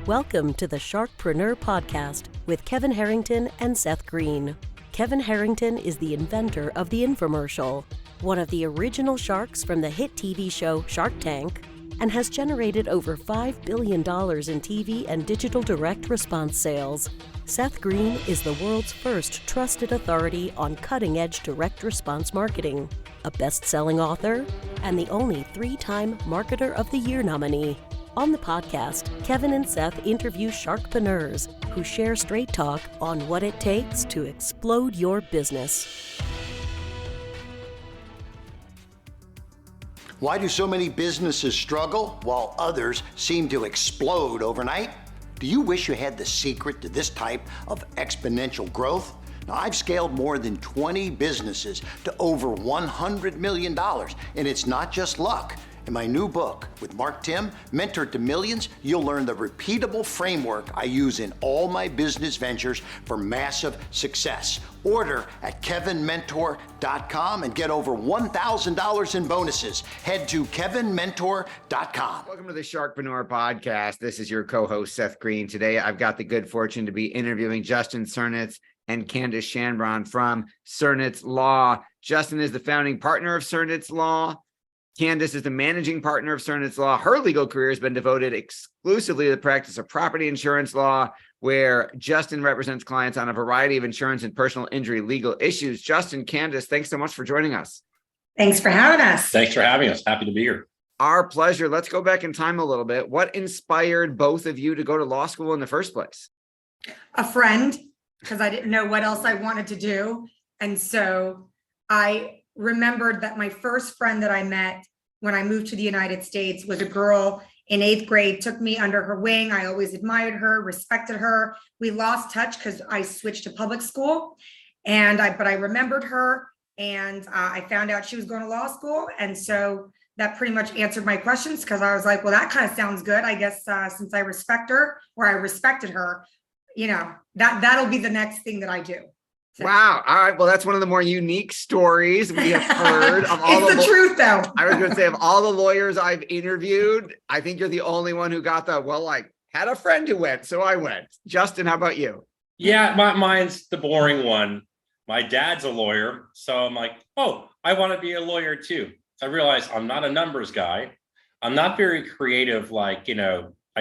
Welcome to the Sharkpreneur podcast with Kevin Harrington and Seth Greene. Kevin Harrington is the inventor of the infomercial, one of the original sharks from the hit TV show Shark Tank, and has generated over $5 billion in TV and digital direct response sales. Seth Greene is the world's first trusted authority on cutting-edge direct response marketing, a best-selling author, and the only 3-time Marketer of the Year nominee. On the podcast, Kevin and Seth interview Sharkpreneurs who share straight talk on what it takes to explode your business. Why do so many businesses struggle while others seem to explode overnight? Do you wish you had the secret to this type of exponential growth? Now, I've scaled more than 20 businesses to over $100 million, and it's not just luck. In my new book with Mark Tim, Mentor to Millions, you'll learn the repeatable framework I use in all my business ventures for massive success. Order at kevinmentor.com and get over $1,000 in bonuses. Head to kevinmentor.com. Welcome to the Sharkpreneur podcast. This is your co-host, Seth Greene. Today, I've got the good fortune to be interviewing Justin Cernitz and Candise Shanbron from Cernitz Law. Justin is the founding partner of Cernitz Law. Candise is the managing partner of Cernitz Law. Her legal career has been devoted exclusively to the practice of property insurance law, where Justin represents clients on a variety of insurance and personal injury legal issues. Justin, Candise, thanks so much for joining us. Thanks for having us. Thanks for having us. Happy to be here. Our pleasure. Let's go back in time a little bit. What inspired both of you to go to law school in the first place? A friend, because I didn't know what else I wanted to do. And so I remembered that my first friend that I met when I moved to the United States was a girl in 8th grade, took me under her wing. I always admired her, respected her. We lost touch because I switched to public school, but I remembered her, and I found out she was going to law school. And so that pretty much answered my questions, because I was like, well, that kind of sounds good. I guess since I respect her, or I respected her, that'll be the next thing that I do. Wow. All right. Well, that's one of the more unique stories we have heard of all it's the truth, though. I was going to say, of all the lawyers I've interviewed, I think you're the only one who got had a friend who went, so I went. Justin, how about you? Yeah, mine's the boring one. My dad's a lawyer, so I'm like, oh, I want to be a lawyer too. I realized I'm not a numbers guy. I'm not very creative. I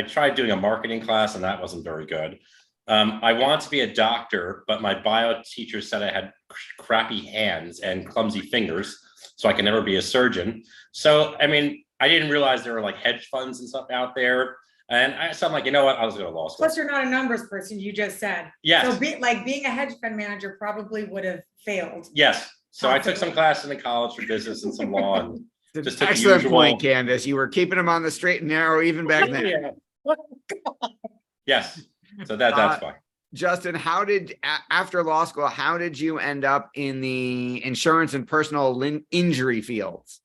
tried doing a marketing class and that wasn't very good. I wanted to be a doctor, but my bio teacher said I had crappy hands and clumsy fingers, so I can never be a surgeon. So, I didn't realize there were hedge funds and stuff out there. And so I'm like, you know what? I was going to law school. Plus, you're not a numbers person, you just said. Yes. So being a hedge fund manager probably would have failed. Yes. So I took some classes in college for business and some law. And just took excellent point, Candise. You were keeping them on the straight and narrow even back then. Yeah. Yes. So that's fine. Justin, after law school, how did you end up in the insurance and personal injury fields?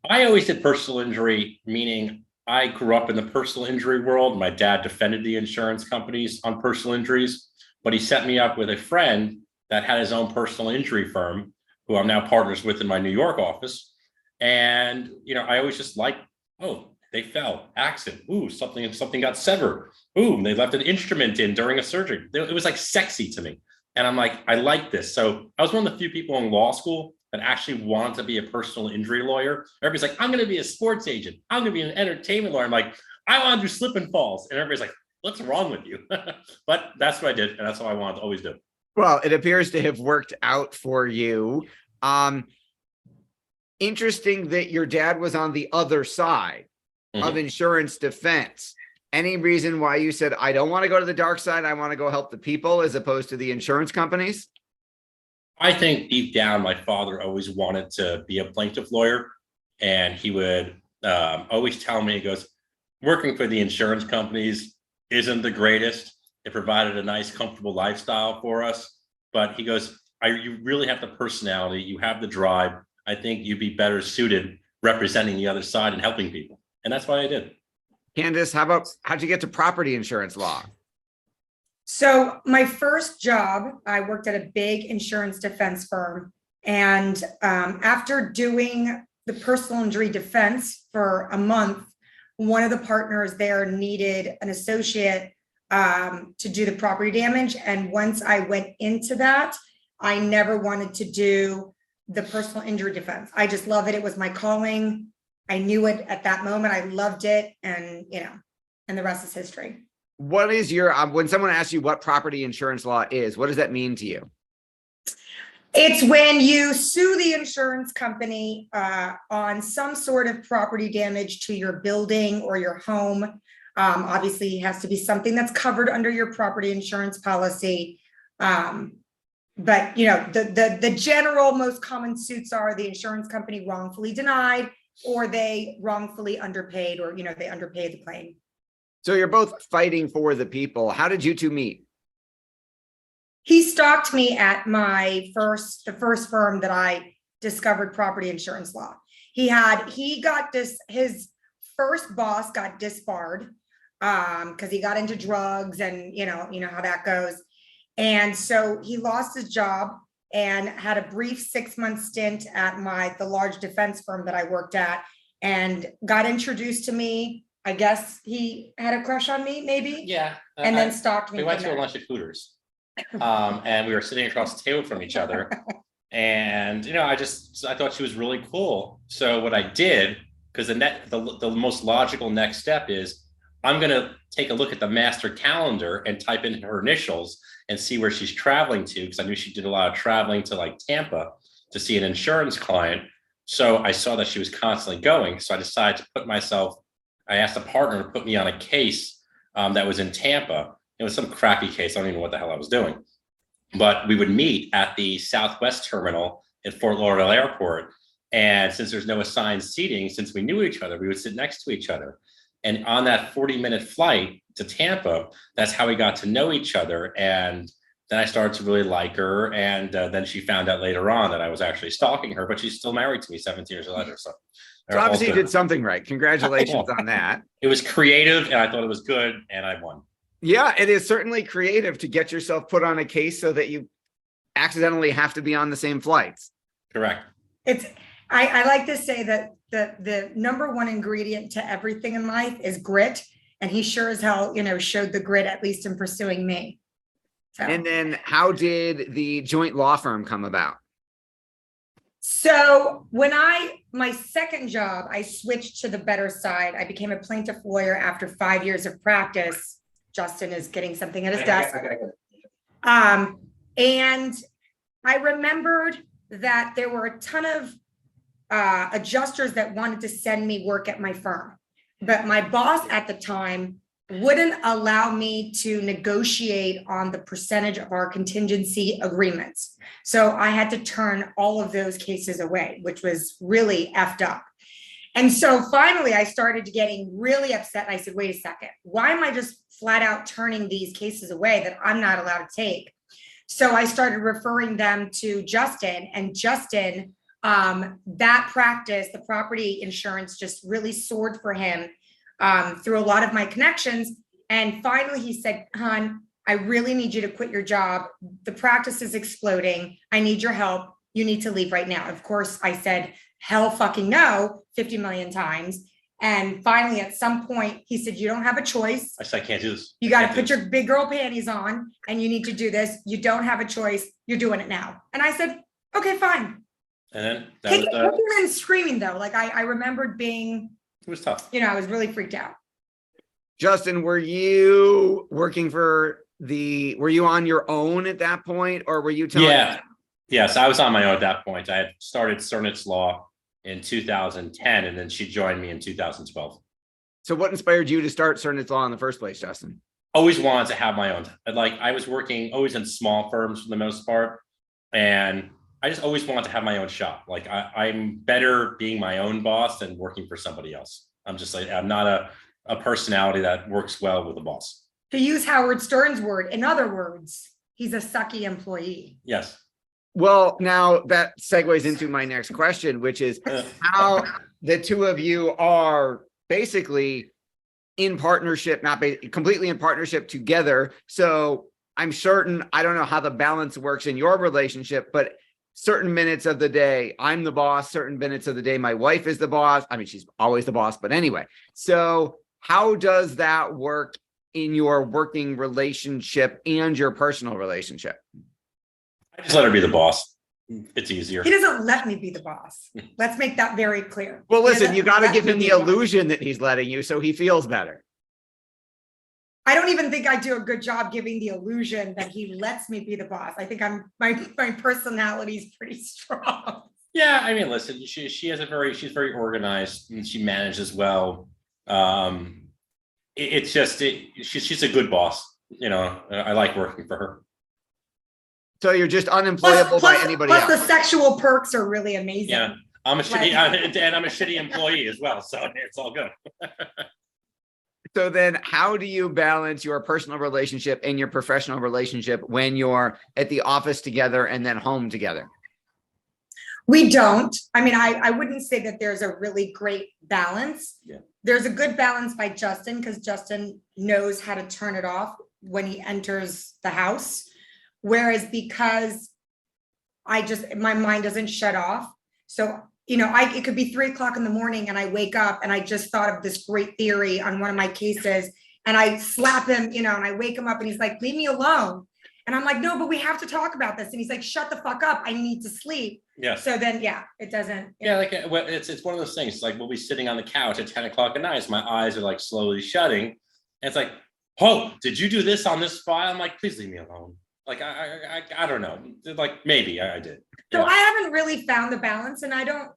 I always did personal injury, meaning I grew up in the personal injury world. My dad defended the insurance companies on personal injuries, but he set me up with a friend that had his own personal injury firm, who I'm now partners with in my New York office. And, I always just they fell, accident. Ooh, something got severed. Ooh, they left an instrument in during a surgery. It was sexy to me. And I'm like, I like this. So I was one of the few people in law school that actually wanted to be a personal injury lawyer. Everybody's like, I'm going to be a sports agent. I'm going to be an entertainment lawyer. I'm like, I want to do slip and falls. And everybody's like, what's wrong with you? But that's what I did. And that's what I wanted to always do. Well, it appears to have worked out for you. Interesting that your dad was on the other side of insurance defense. Any reason why you said, I don't want to go to the dark side, I want to go help the people, as opposed to the insurance companies? I think deep down, my father always wanted to be a plaintiff lawyer. And he would always tell me, he goes, working for the insurance companies isn't the greatest. It provided a nice, comfortable lifestyle for us. But he goes, you really have the personality, you have the drive. I think you'd be better suited representing the other side and helping people. And that's what I did. Candise, how'd you get to property insurance law? So my first job, I worked at a big insurance defense firm. And after doing the personal injury defense for a month, one of the partners there needed an associate to do the property damage. And once I went into that, I never wanted to do the personal injury defense. I just love it. It was my calling. I knew it at that moment. I loved it. And, and the rest is history. What is your, when someone asks you what property insurance law is, what does that mean to you? It's when you sue the insurance company on some sort of property damage to your building or your home. Obviously, it has to be something that's covered under your property insurance policy. But the general most common suits are the insurance company wrongfully denied, or they wrongfully underpaid, or they underpaid the claim. So you're both fighting for the people. How did you two meet? He stalked me at the first firm that I discovered property insurance law. His first boss got disbarred because he got into drugs, and you know how that goes. And so he lost his job and had a brief 6-month stint at the large defense firm that I worked at, and got introduced to me. I guess he had a crush on me, maybe. Yeah. And then stalked me. We went to a lunch at Hooters. And we were sitting across the table from each other, and I thought she was really cool. So what I did, because the most logical next step is, I'm gonna take a look at the master calendar and type in her initials and see where she's traveling to, because I knew she did a lot of traveling to like Tampa to see an insurance client. So I saw that she was constantly going. So I decided to I asked a partner to put me on a case that was in Tampa. It was some crappy case. I don't even know what the hell I was doing. But we would meet at the Southwest terminal at Fort Lauderdale Airport. And since there's no assigned seating, since we knew each other, we would sit next to each other. And on that 40-minute flight to Tampa, that's how we got to know each other. And then I started to really like her. And then she found out later on that I was actually stalking her, but she's still married to me 17 years later. So obviously you did something right. Congratulations on that. It was creative, and I thought it was good, and I won. Yeah, it is certainly creative to get yourself put on a case so that you accidentally have to be on the same flights. Correct. I like to say that the number one ingredient to everything in life is grit. And he sure as hell, showed the grit, at least in pursuing me. So. And then how did the joint law firm come about? So when my second job, I switched to the better side. I became a plaintiff lawyer after 5 years of practice. Justin is getting something at his desk. And I remembered that there were a ton of adjusters that wanted to send me work at my firm. But my boss at the time wouldn't allow me to negotiate on the percentage of our contingency agreements. So I had to turn all of those cases away, which was really effed up. And so finally, I started getting really upset. And I said, wait a second, why am I just flat out turning these cases away that I'm not allowed to take? So I started referring them to Justin, and Justin, that practice, the property insurance, just really soared for him through a lot of my connections. And finally he said, hon, I really need you to quit your job. The practice is exploding. I need your help. You need to leave right now. Of course, I said, hell fucking no, 50 million times. And finally, at some point, he said, you don't have a choice. I said, I can't do this. You got to put your big girl panties on, and you need to do this. You don't have a choice. You're doing it now. And I said, okay, fine. And then kicking and screaming though. Like I remembered being, it was tough. I was really freaked out. Justin, were you working were you on your own at that point, or were you telling? Yeah. Yes, I was on my own at that point. I had started Cernitz Law in 2010, and then she joined me in 2012. So what inspired you to start Cernitz Law in the first place, Justin? Always wanted to have my own. I was working always in small firms for the most part, and I just always wanted to have my own shop. Like I'm better being my own boss than working for somebody else. I'm not a personality that works well with a boss. To use Howard Stern's word, in other words, he's a sucky employee. Yes. Well, now that segues into my next question, which is how the two of you are basically in partnership, completely in partnership together. So I'm certain, I don't know how the balance works in your relationship, but certain minutes of the day, I'm the boss. Certain minutes of the day, my wife is the boss. I mean, she's always the boss, but anyway. So how does that work in your working relationship and your personal relationship? I just let her be the boss. It's easier. He doesn't let me be the boss. Let's make that very clear. Well, He listen, doesn't you got to let give me him be the the boss. illusion that he's letting you so he feels better. I don't even think I do a good job giving the illusion that he lets me be the boss. I think my personality is pretty strong. Yeah, I mean, listen, she has she's very organized and she manages well. She's a good boss. You know, I like working for her. So you're just unemployable by anybody plus else. the sexual perks are really amazing. Yeah, I'm a shitty employee as well, so it's all good. So then how do you balance your personal relationship and your professional relationship when you're at the office together and then home together? We don't. I mean, I wouldn't say that there's a really great balance. Yeah. There's a good balance by Justin because Justin knows how to turn it off when he enters the house. Whereas because my mind doesn't shut off. So, you know, it could be 3 o'clock in the morning and I wake up and I just thought of this great theory on one of my cases and I slap him, you know, and I wake him up and he's like, leave me alone. And I'm like, no, but we have to talk about this. And he's like, shut the fuck up. I need to sleep. Yeah. So then, yeah, it doesn't. Yeah, like it's one of those things. Like we'll be sitting on the couch at 10 o'clock at night. So my eyes are like slowly shutting. And it's like, oh, did you do this on this file? I'm like, please leave me alone. Like I don't know. Like maybe I did. So I haven't really found the balance, and I don't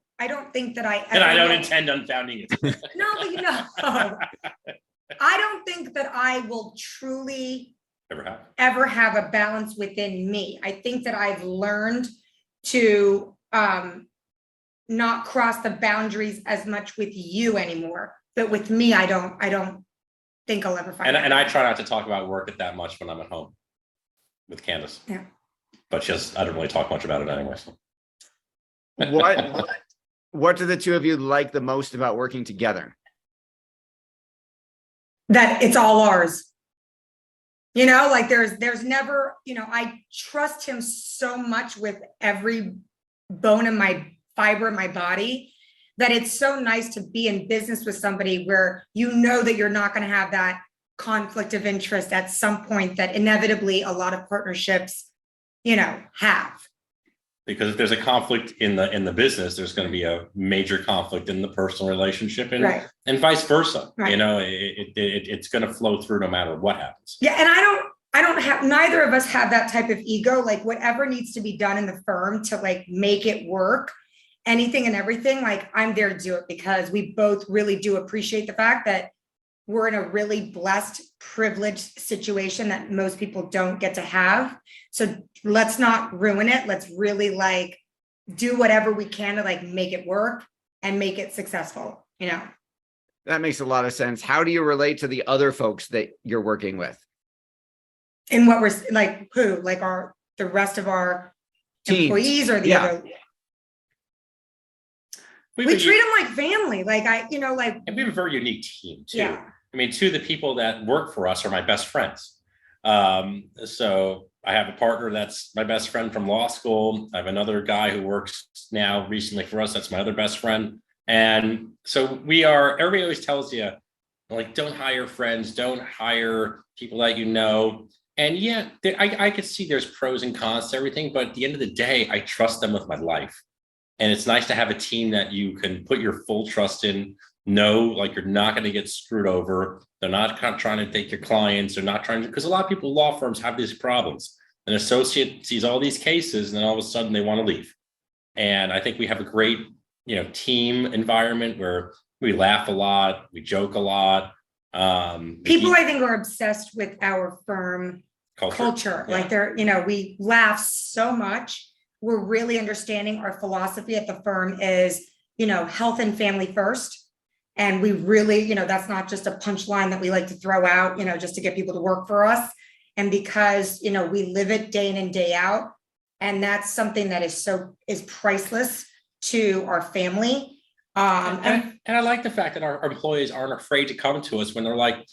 think that I. And I don't intend on founding it. No, but you know, I don't think that I will truly ever have a balance within me. I think that I've learned to not cross the boundaries as much with you anymore, but with me, I don't think I'll ever find. And I try not to talk about work that much when I'm at home with Candise. Yeah. But I don't really talk much about it anyway. So. What do the two of you like the most about working together? That it's all ours. You know, like there's never, you know, I trust him so much with every bone in my fiber in my body that it's so nice to be in business with somebody where you know that you're not going to have that conflict of interest at some point that inevitably a lot of partnerships, you know, have. Because if there's a conflict in the business, there's going to be a major conflict in the personal relationship, and Right. and vice versa. Right. You know, it's going to flow through no matter what happens. Yeah, and I don't have, neither of us have that type of ego. Like whatever needs to be done in the firm to like make it work, anything and everything, like I'm there to do it because we both really do appreciate the fact that we're in a really blessed, privileged situation that most people don't get to have. So let's not ruin it. Let's really like do whatever we can to like make it work and make it successful, you know? That makes a lot of sense. How do you relate to the other folks that you're working with? And what we're like, who, like the rest of our Teams. employees or the Yeah. other. We treat them like family. Like And we have a very unique team too. Yeah. I mean, two of the people that work for us are my best friends. So I have a partner that's my best friend from law school. I have another guy who works now recently for us. That's my other best friend. And so everybody always tells you, like, don't hire friends, don't hire people that you know. And yeah, I could see there's pros and cons to everything, but at the end of the day, I trust them with my life. And it's nice to have a team that you can put your full trust in, know like you're not going to get screwed over. They're not trying to take your clients. They're not trying to, because a lot of people, law firms have these problems. An associate sees all these cases and then all of a sudden they want to leave. And I think we have a great, team environment where we laugh a lot, we joke a lot. people I think are obsessed with our firm culture. Yeah. Like we laugh so much. We're really understanding our philosophy at the firm is, health and family first. And we really, that's not just a punchline that we like to throw out, just to get people to work for us. And because, we live it day in and day out. And that's something that is priceless to our family. And I like the fact that our employees aren't afraid to come to us when they're like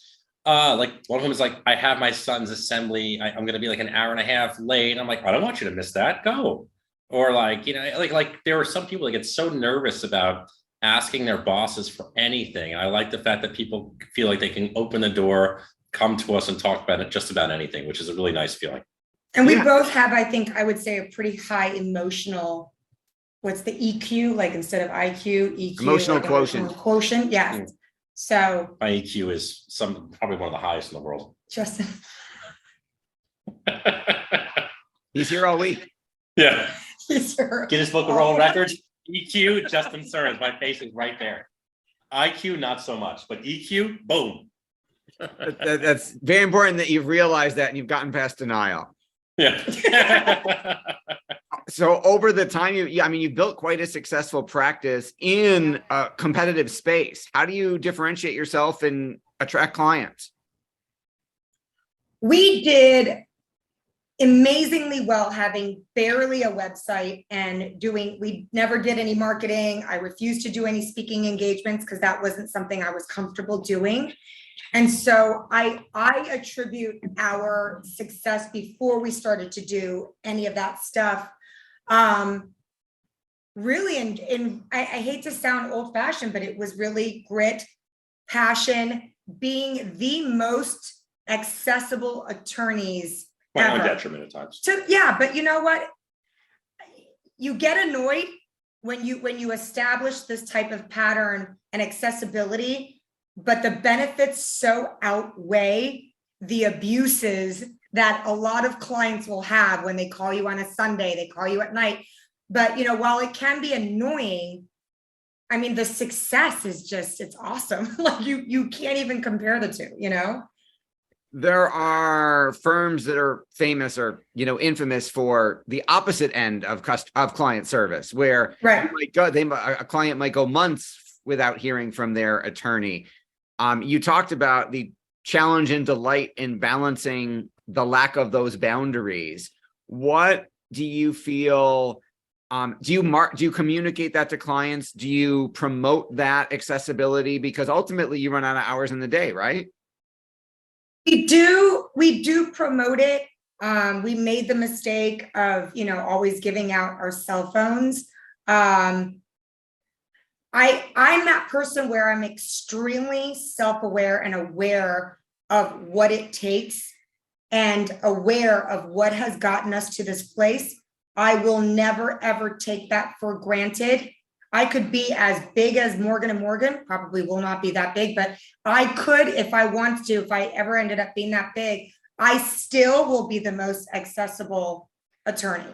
one of them is like, I have my son's assembly. I'm going to be like an hour and a half late. I'm like, I don't want you to miss that. Go. Or like there are some people that get so nervous about asking their bosses for anything. And I like the fact that people feel like they can open the door, come to us and talk about it, just about anything, which is a really nice feeling. And we both have, I think, I would say, a pretty high emotional, what's the EQ, like instead of IQ, EQ. Emotional like quotient. Emotional quotient, yes. Mm. So. My EQ is probably one of the highest in the world. Justin. He's here all week. Yeah. He's here. Guinness Book of World Records, EQ, Justin Cernitz, my face is right there. IQ, not so much, but EQ, boom. That's very important that you've realized that and you've gotten past denial. Yeah. So over the time, you've built quite a successful practice in a competitive space. How do you differentiate yourself and attract clients? We did amazingly well having barely a website and we never did any marketing. I refused to do any speaking engagements because that wasn't something I was comfortable doing. And so I attribute our success before we started to do any of that stuff. Really, and I hate to sound old fashioned, but it was really grit, passion, being the most accessible attorneys My own ever. detriment at times. Yeah, but you know what? You get annoyed when you establish this type of pattern and accessibility, but the benefits so outweigh the abuses that a lot of clients will have when they call you on a Sunday, they call you at night. But while it can be annoying, I mean, the success is it's awesome. Like you can't even compare the two, There are firms that are famous or, infamous for the opposite end of client service, where right. A client might go months without hearing from their attorney. You talked about the challenge and delight in balancing the lack of those boundaries. What do you feel? Do you communicate that to clients? Do you promote that accessibility? Because ultimately you run out of hours in the day, right? We do promote it. We made the mistake of, always giving out our cell phones. I'm that person where I'm extremely self-aware and aware of what it takes and aware of what has gotten us to this place. I will never, ever take that for granted. I could be as big as Morgan & Morgan, probably will not be that big, but I could, if I wanted to, if I ever ended up being that big, I still will be the most accessible attorney.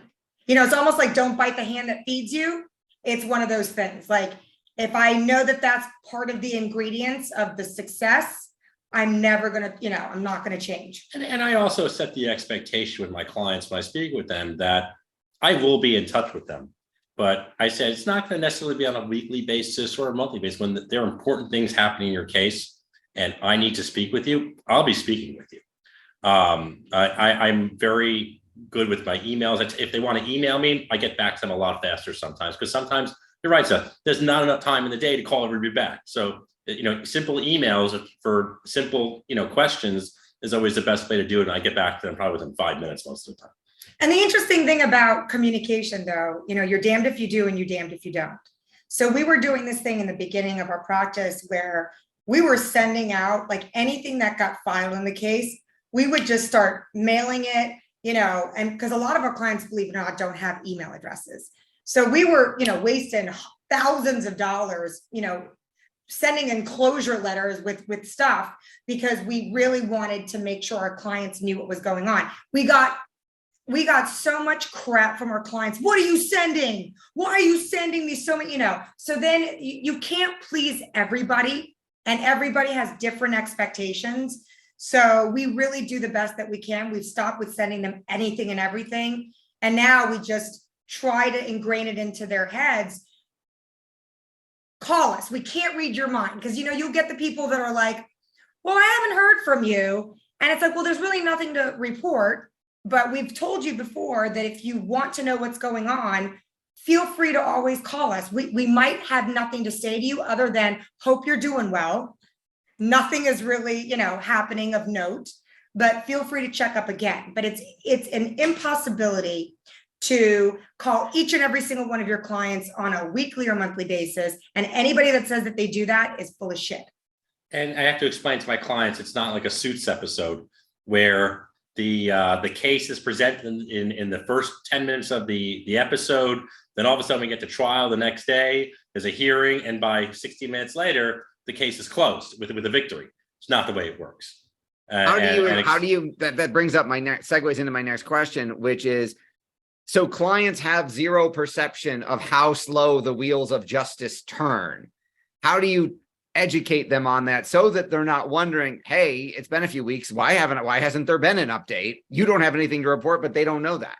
It's almost like don't bite the hand that feeds you. It's one of those things. Like if I know that that's part of the ingredients of the success, I'm never going to, I'm not going to change. And I also set the expectation with my clients when I speak with them that I will be in touch with them. But I said, it's not going to necessarily be on a weekly basis or a monthly basis. When there are important things happening in your case and I need to speak with you, I'll be speaking with you. I'm very good with my emails. If they want to email me, I get back to them a lot faster sometimes, because sometimes you're right, Seth, there's not enough time in the day to call everybody back. So, simple emails for simple, questions is always the best way to do it. And I get back to them probably within 5 minutes most of the time. And the interesting thing about communication, though, you're damned if you do and you're damned if you don't. So we were doing this thing in the beginning of our practice where we were sending out like anything that got filed in the case, we would just start mailing it, and because a lot of our clients, believe it or not, don't have email addresses. So we were, wasting thousands of dollars, sending enclosure letters with stuff because we really wanted to make sure our clients knew what was going on. We got so much crap from our clients. What are you sending? Why are you sending me so many, So then you can't please everybody, and everybody has different expectations. So we really do the best that we can. We've stopped with sending them anything and everything. And now we just try to ingrain it into their heads. Call us. We can't read your mind, because, you'll get the people that are like, well, I haven't heard from you. And it's like, well, there's really nothing to report. But we've told you before that if you want to know what's going on, feel free to always call us. We might have nothing to say to you other than hope you're doing well. Nothing is really, happening of note, but feel free to check up again. But it's an impossibility to call each and every single one of your clients on a weekly or monthly basis. And anybody that says that they do that is full of shit. And I have to explain to my clients, it's not like a Suits episode where the case is presented in the first 10 minutes of the episode. Then all of a sudden we get to trial the next day. There's a hearing, and by 60 minutes later, the case is closed with a victory. It's not the way it works. That brings up segues into my next question, which is, so clients have zero perception of how slow the wheels of justice turn. How do you educate them on that so that they're not wondering, hey, it's been a few weeks. Why hasn't there been an update? You don't have anything to report, but they don't know that.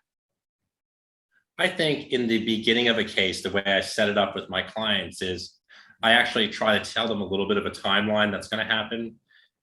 I think in the beginning of a case, the way I set it up with my clients is I actually try to tell them a little bit of a timeline that's going to happen.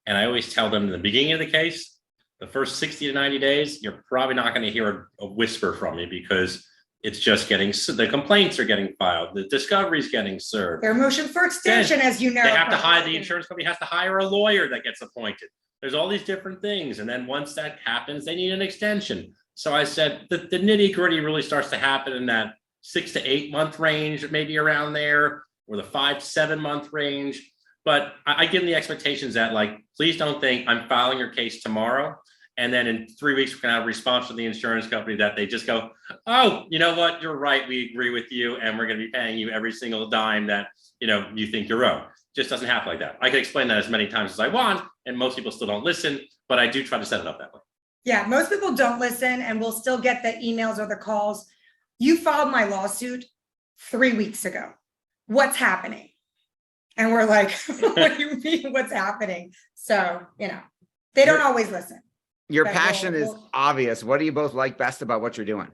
And I always tell them in the beginning of the case, the first 60 to 90 days, you're probably not going to hear a whisper from me because it's just the complaints are getting filed. The discovery is getting served. Their motion for extension, as you know. They have to hire, the insurance company has to hire a lawyer that gets appointed. There's all these different things. And then once that happens, they need an extension. So I said the nitty gritty really starts to happen in that 6 to 8 month range, maybe around there, or the 5 to 7 month range. But I give them the expectations that, like, please don't think I'm filing your case tomorrow, and then in 3 weeks, we're going to have a response from the insurance company that they just go, oh, you know what? You're right. We agree with you. And we're going to be paying you every single dime that, you think you're owed. Just doesn't happen like that. I can explain that as many times as I want, and most people still don't listen, but I do try to set it up that way. Yeah, most people don't listen, and we'll still get the emails or the calls. You filed my lawsuit 3 weeks ago. What's happening? And we're like, what do you mean what's happening? So, they don't always listen. Your passion is obvious. What do you both like best about what you're doing?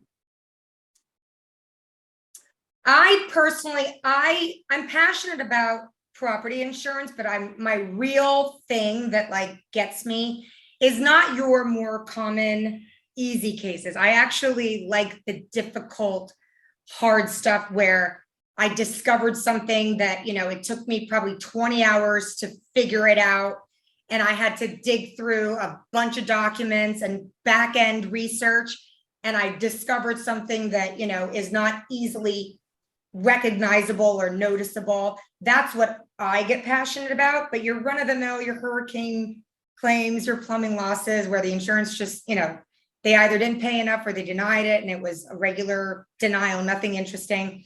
I personally, I'm passionate about property insurance, but my real thing that gets me is not your more common easy cases. I actually like the difficult, hard stuff where I discovered something that, it took me probably 20 hours to figure it out. And I had to dig through a bunch of documents and back end research. And I discovered something that, is not easily recognizable or noticeable. That's what I get passionate about. But your run of the mill, your hurricane claims, your plumbing losses, where the insurance just, they either didn't pay enough or they denied it and it was a regular denial, nothing interesting.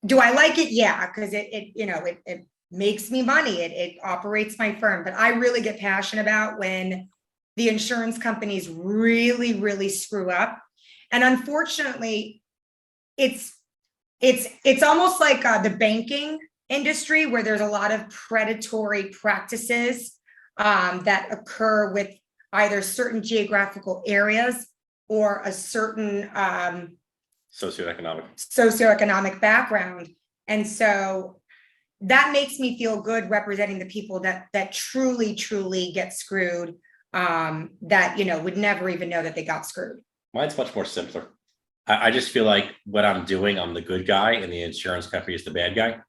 Do I like it? Yeah, because it makes me money. It operates my firm. But I really get passionate about when the insurance companies really, really screw up. And unfortunately, it's almost like the banking industry, where there's a lot of predatory practices that occur with either certain geographical areas or a certain socioeconomic background. And so that makes me feel good representing the people that truly get screwed, that, would never even know that they got screwed. Mine's much more simpler. I just feel like what I'm doing, I'm the good guy and the insurance company is the bad guy.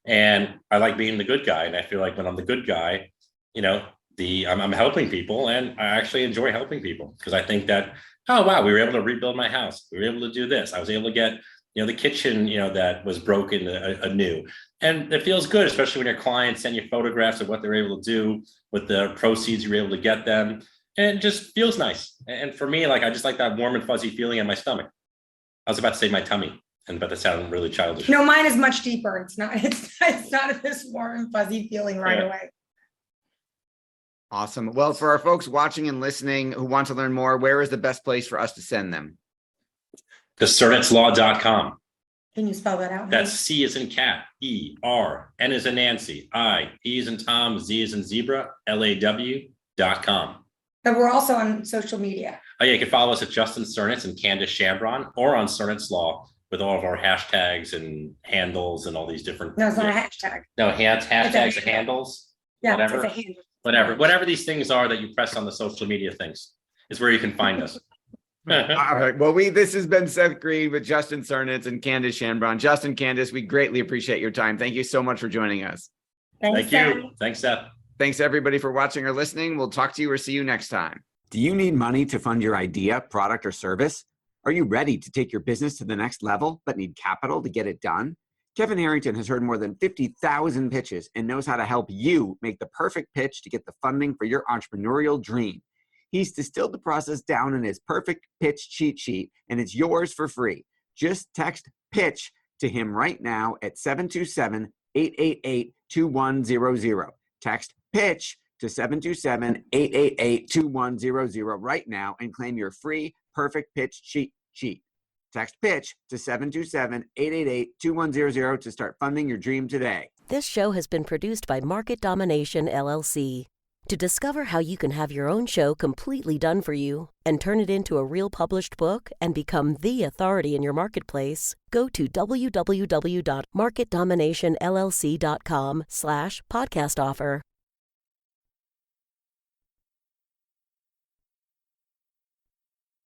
And I like being the good guy. And I feel like when I'm the good guy, I'm helping people, and I actually enjoy helping people because I think that, oh, wow, we were able to rebuild my house. We were able to do this. I was able to get, the kitchen, that was broken anew. And it feels good, especially when your clients send you photographs of what they're able to do with the proceeds you're able to get them. And it just feels nice. And for me, I just like that warm and fuzzy feeling in my stomach. I was about to say my tummy, but that sounded really childish. No, mine is much deeper. It's not this warm and fuzzy feeling right away. Awesome. Well, for our folks watching and listening who want to learn more, where is the best place for us to send them? To CernitzLaw.com. Can you spell that out? That's C as in cat, E, R, N as in Nancy, I, E as in Tom, Z as in zebra, LAW.com. But we're also on social media. Oh yeah, you can follow us at Justin Cernitz and Candise Shanbron, or on Cernitz Law with all of our hashtags and handles and all these different. No, it's not a hashtag. No, hashtags and handles. Yeah, whatever. It's a handle. Whatever these things are that you press on the social media things is where you can find us. All right. Well, this has been Seth Greene with Justin Cernitz and Candise Shanbron. Justin, Candise, we greatly appreciate your time. Thank you so much for joining us. Thank you. Thanks, Seth. Thanks everybody for watching or listening. We'll talk to you or see you next time. Do you need money to fund your idea, product, or service? Are you ready to take your business to the next level, but need capital to get it done? Kevin Harrington has heard more than 50,000 pitches and knows how to help you make the perfect pitch to get the funding for your entrepreneurial dream. He's distilled the process down in his perfect pitch cheat sheet, and it's yours for free. Just text PITCH to him right now at 727-888-2100. Text PITCH to 727-888-2100 right now and claim your free perfect pitch cheat sheet. Text PITCH to 727-888-2100 to start funding your dream today. This show has been produced by Market Domination, LLC. To discover how you can have your own show completely done for you and turn it into a real published book and become the authority in your marketplace, go to www.marketdominationllc.com/podcast offer.